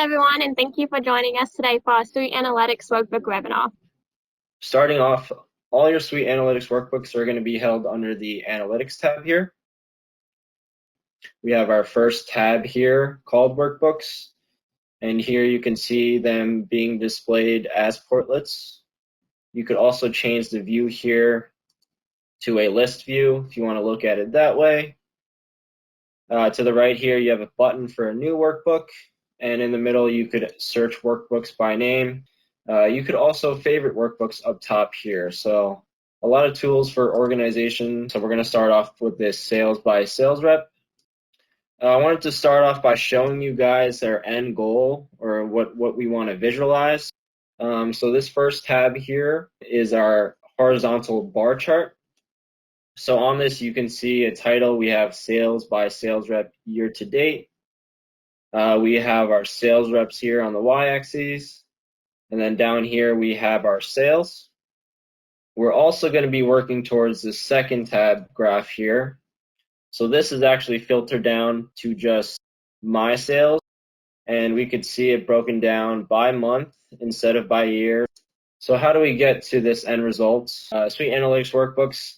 Hi everyone, and thank you for joining us today for our SuiteAnalytics Workbook webinar. Starting off, all your SuiteAnalytics workbooks are going to be held under the Analytics tab here. We have our first tab here called Workbooks, and here you can see them being displayed as portlets. You could also change the view here to a list view if you want to look at it that way. To the right here, you have a button for a new workbook, and in the middle, you could search workbooks by name. You could also favorite workbooks up top here. So a lot of tools for organization. So we're going to start off with this sales by sales rep. I wanted to start off by showing you guys our end goal, or what we want to visualize. So this first tab here is our horizontal bar chart. So on this, you can see a title. We have sales by sales rep year to date. We have our sales reps here on the y-axis. And then down here, we have our sales. We're also going to be working towards the second tab graph here. So this is actually filtered down to just my sales. And we could see it broken down by month instead of by year. So how do we get to this end result? SuiteAnalytics workbooks,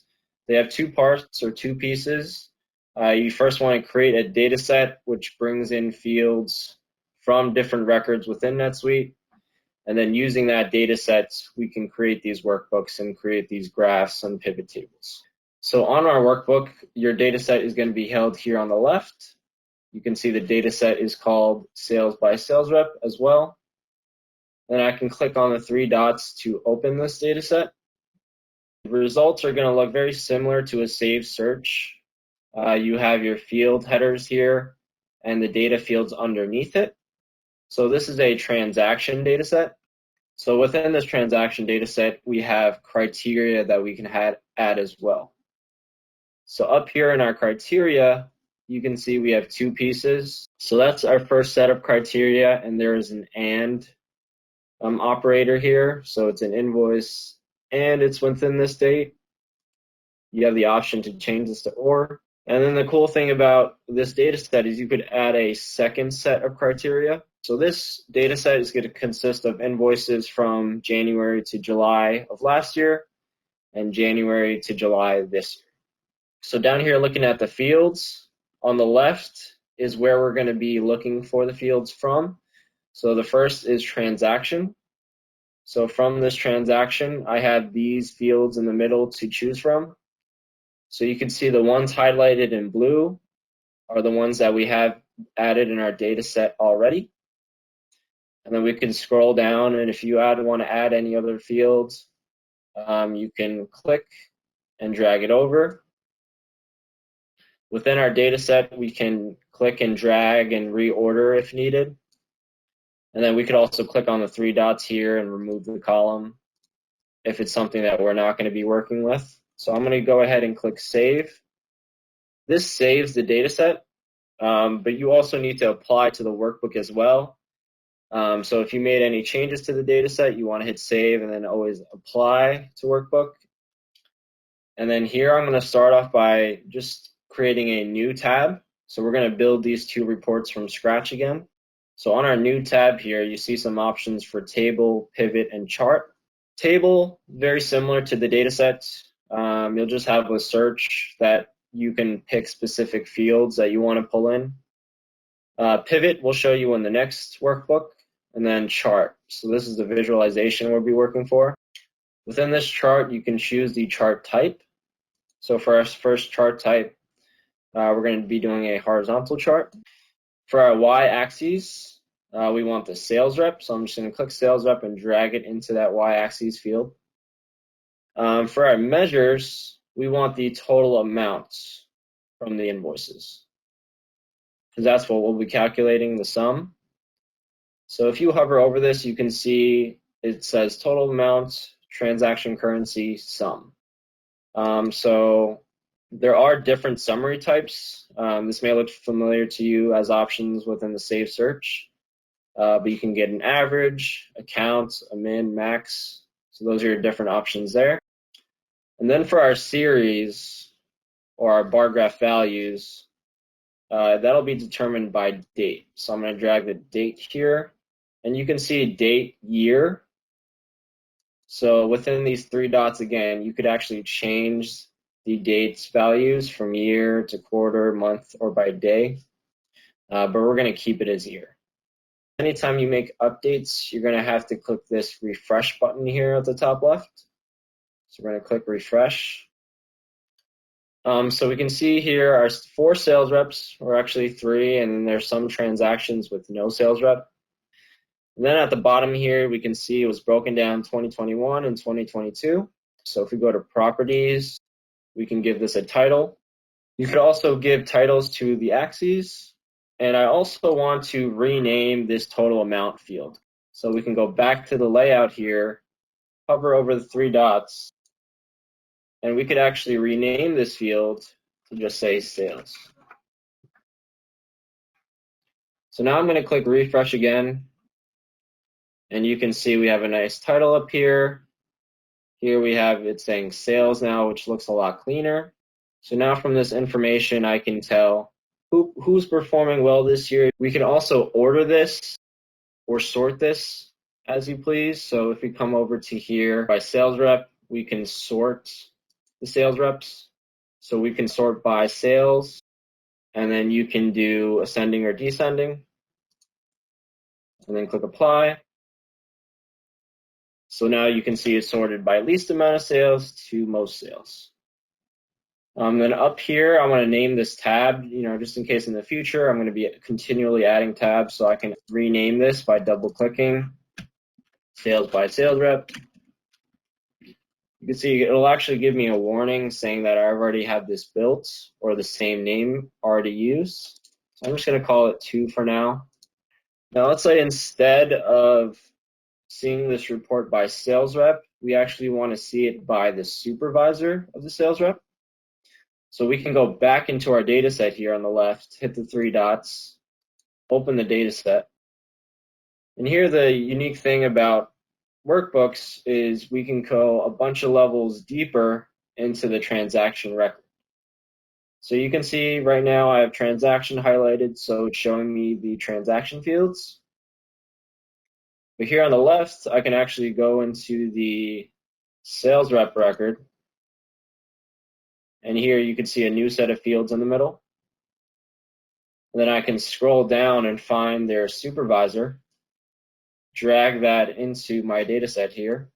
they have two parts or two pieces. You first want to create a data set which brings in fields from different records within NetSuite. And then using that data set, we can create these workbooks and create these graphs and pivot tables. So on our workbook, your data set is going to be held here on the left. You can see the data set is called sales by sales rep as well. Then I can click on the three dots to open this data set. The results are going to look very similar to a saved search. You have your field headers here and the data fields underneath it. So this is a transaction data set. So within this transaction data set, we have criteria that we can add as well. So up here in our criteria, you can see we have two pieces. So that's our first set of criteria, and there is an AND operator here. So it's an invoice, and it's within this date. You have the option to change this to OR. And then the cool thing about this data set is you could add a second set of criteria. So this data set is going to consist of invoices from January to July of last year and January to July this year. So down here looking at the fields, on the left is where we're going to be looking for the fields from. So the first is transaction. So from this transaction, I have these fields in the middle to choose from. So you can see the ones highlighted in blue are the ones that we have added in our data set already. And then we can scroll down, and if you want to add any other fields, you can click and drag it over. Within our data set, we can click and drag and reorder if needed. And then we could also click on the three dots here and remove the column if it's something that we're not going to be working with. So I'm going to go ahead and click Save. This saves the data set, but you also need to apply to the workbook as well. So if you made any changes to the data set, you want to hit Save and then always Apply to Workbook. And then here I'm going to start off by just creating a new tab. So we're going to build these two reports from scratch again. So on our new tab here, you see some options for table, pivot, and chart. Table, very similar to the data set. You'll just have a search that you can pick specific fields that you want to pull in. Pivot will show you in the next workbook, and then chart. So this is the visualization we'll be working for. Within this chart, you can choose the chart type. So for our first chart type, we're going to be doing a horizontal chart. For our y-axis, we want the sales rep. So I'm just going to click sales rep and drag it into that y-axis field. For our measures, we want the total amounts from the invoices, because that's what we'll be calculating, the sum. So if you hover over this, you can see it says total amount, transaction currency, sum. So there are different summary types. This may look familiar to you as options within the Save Search, but you can get an average, a count, a min, max. So those are your different options there. And then for our series or our bar graph values, that'll be determined by date. So I'm going to drag the date here, and you can see date, year. So within these three dots, again, you could actually change the dates values from year to quarter, month, or by day, but we're going to keep it as year. Anytime you make updates, you're going to have to click this refresh button here at the top left. So we're going to click refresh. So we can see here our 4 sales reps, or actually 3, and then there's some transactions with no sales rep. And then at the bottom here, we can see it was broken down 2021 and 2022. So if we go to properties, we can give this a title. You could also give titles to the axes. And I also want to rename this total amount field. So we can go back to the layout here, hover over the 3 dots, and we could actually rename this field to just say sales. So now I'm going to click refresh again. And you can see we have a nice title up here. Here we have it saying sales now, which looks a lot cleaner. So now from this information, I can tell who's performing well this year. We can also order this or sort this as you please. So if we come over to here by sales rep, we can sort the sales reps. So we can sort by sales, and then you can do ascending or descending, and then click apply. So now you can see it's sorted by least amount of sales to most sales. Then up here, I want to name this tab, just in case in the future, I'm going to be continually adding tabs, so I can rename this by double clicking sales by sales rep. You can see it'll actually give me a warning saying that I already have this built or the same name already used. So I'm just going to call it 2 for now. Now let's say instead of seeing this report by sales rep, we actually want to see it by the supervisor of the sales rep. So we can go back into our data set here on the left, hit the 3 dots, open the data set. And here the unique thing about workbooks is we can go a bunch of levels deeper into the transaction record. So you can see right now I have transaction highlighted, so it's showing me the transaction fields. But here on the left, I can actually go into the sales rep record. And here you can see a new set of fields in the middle. And then I can scroll down and find their supervisor, drag that into my data set here.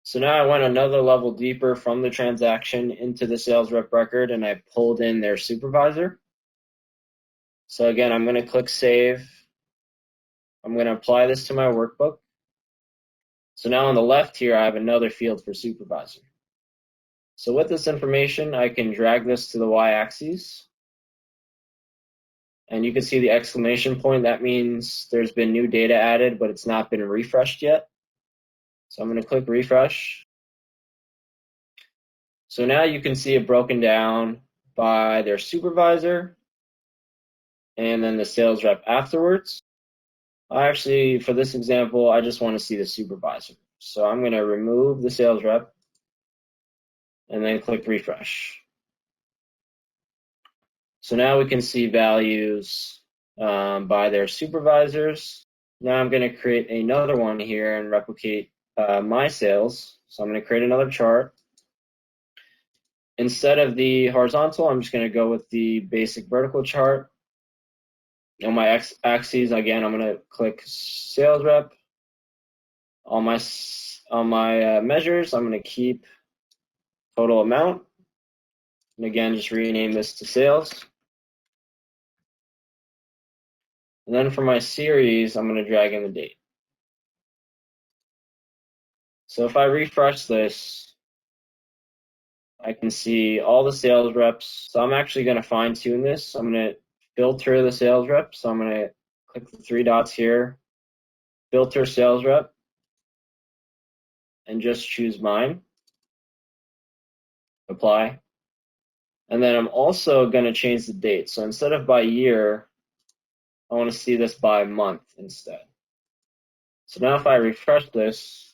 So now I went another level deeper from the transaction into the sales rep record, and I pulled in their supervisor. So again, I'm going to click save. I'm going to apply this to my workbook. So now on the left here, I have another field for supervisor. So with this information, I can drag this to the y-axis. And you can see the exclamation point. That means there's been new data added, but it's not been refreshed yet. So I'm going to click refresh. So now you can see it broken down by their supervisor and then the sales rep afterwards. Actually, for this example, I just want to see the supervisor. So I'm going to remove the sales rep and then click refresh. So now we can see values by their supervisors. Now I'm going to create another one here and replicate my sales. So I'm going to create another chart. Instead of the horizontal, I'm just going to go with the basic vertical chart. On my axes, again, I'm going to click sales rep. On my measures, I'm going to keep total amount. And again, just rename this to sales. And then for my series, I'm going to drag in the date. So if I refresh this, I can see all the sales reps. So I'm actually going to fine tune this. I'm going to filter the sales rep. So I'm going to click the 3 dots here, filter sales rep, and just choose mine, apply. And then I'm also going to change the date. So instead of by year, I want to see this by month instead. So now if I refresh this,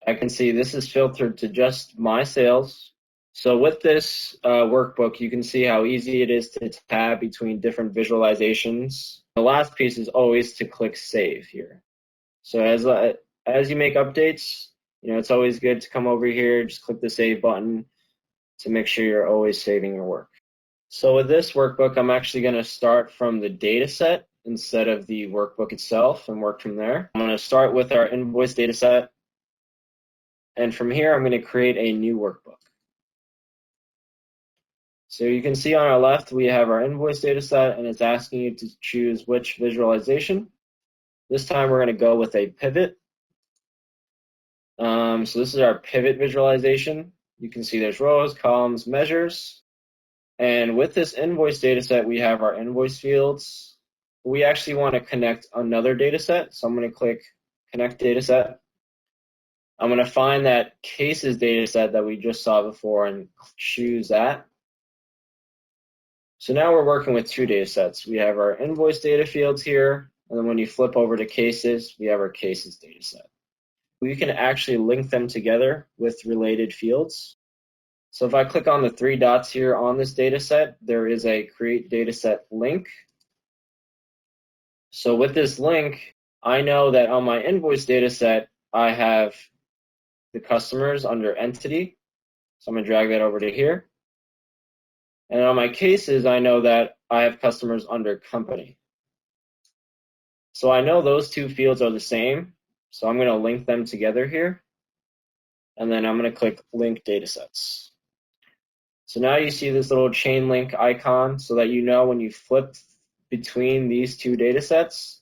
I can see this is filtered to just my sales. So with this workbook, you can see how easy it is to tab between different visualizations. The last piece is always to click Save here. So as you make updates, it's always good to come over here, just click the Save button to make sure you're always saving your work. So with this workbook, I'm actually going to start from the data set instead of the workbook itself and work from there. I'm going to start with our invoice data set. And from here, I'm going to create a new workbook. So you can see on our left, we have our invoice data set, and it's asking you to choose which visualization. This time, we're going to go with a pivot. So this is our pivot visualization. You can see there's rows, columns, measures. And with this invoice data set, we have our invoice fields. We actually want to connect another data set. So I'm going to click Connect Data Set. I'm going to find that cases data set that we just saw before and choose that. So now we're working with two data sets. We have our invoice data fields here, and then when you flip over to cases, we have our cases data set. We can actually link them together with related fields. So if I click on the three dots here on this data set, there is a Create Dataset link. So with this link, I know that on my invoice data set, I have the customers under entity. So I'm going to drag that over to here. And on my cases, I know that I have customers under company. So I know those two fields are the same. So I'm going to link them together here. And then I'm going to click Link Datasets. So now you see this little chain link icon so that you know when you flip between these two data sets,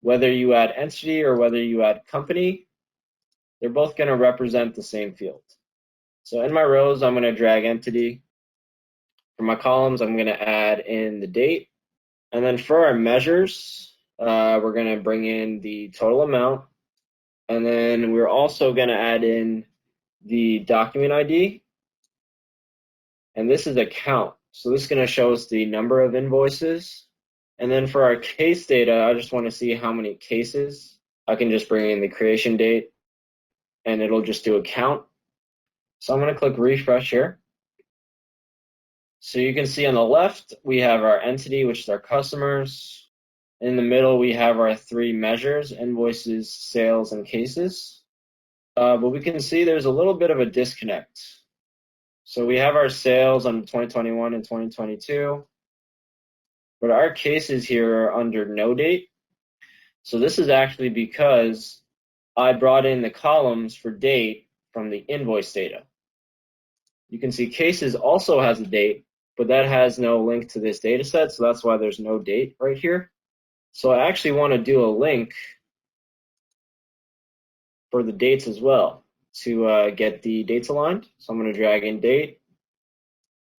whether you add entity or whether you add company, they're both going to represent the same field. So in my rows, I'm going to drag entity. For my columns, I'm going to add in the date. And then for our measures, we're going to bring in the total amount. And then we're also going to add in the document ID. And this is a count. So this is going to show us the number of invoices. And then for our case data, I just want to see how many cases. I can just bring in the creation date, and it'll just do a count. So I'm going to click refresh here. So you can see on the left, we have our entity, which is our customers. In the middle, we have our three measures, invoices, sales, and cases. But we can see there's a little bit of a disconnect. So we have our sales on 2021 and 2022, but our cases here are under no date. So this is actually because I brought in the columns for date from the invoice data. You can see cases also has a date, but that has no link to this data set, so that's why there's no date right here. So I actually want to do a link for the dates as well to get the dates aligned. So I'm going to drag in date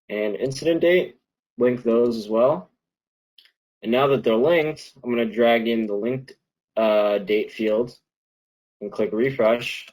and incident date, link those as well. And now that they're linked, I'm going to drag in the linked date field and click refresh.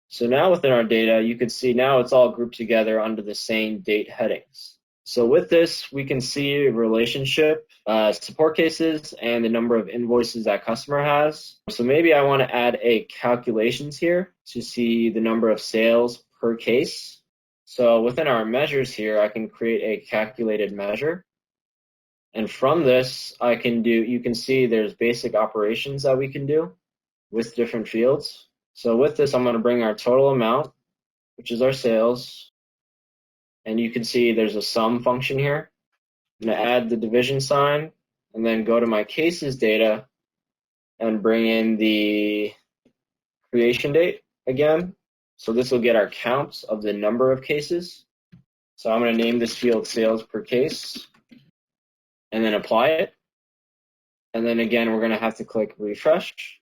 So now within our data, you can see now it's all grouped together under the same date headings. So with this, we can see a relationship, support cases, and the number of invoices that customer has. So maybe I want to add a calculations here to see the number of sales per case. So within our measures here, I can create a calculated measure. And from this, you can see there's basic operations that we can do with different fields. So with this, I'm going to bring our total amount, which is our sales. And you can see there's a sum function here. I'm going to add the division sign and then go to my cases data and bring in the creation date again. So this will get our counts of the number of cases. So I'm going to name this field sales per case and then apply it. And then again, we're going to have to click refresh.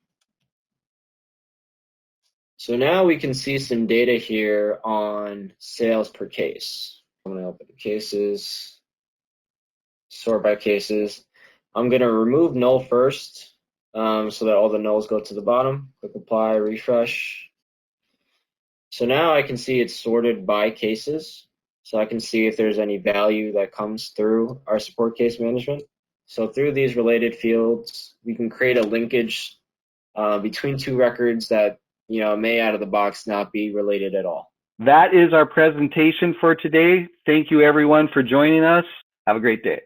So now we can see some data here on sales per case. I'm going to open the cases, sort by cases. I'm going to remove null first so that all the nulls go to the bottom. Click apply, refresh. So now I can see it's sorted by cases. So I can see if there's any value that comes through our support case management. So through these related fields, we can create a linkage between two records that may out of the box not be related at all. That is our presentation for today. Thank you everyone for joining us. Have a great day.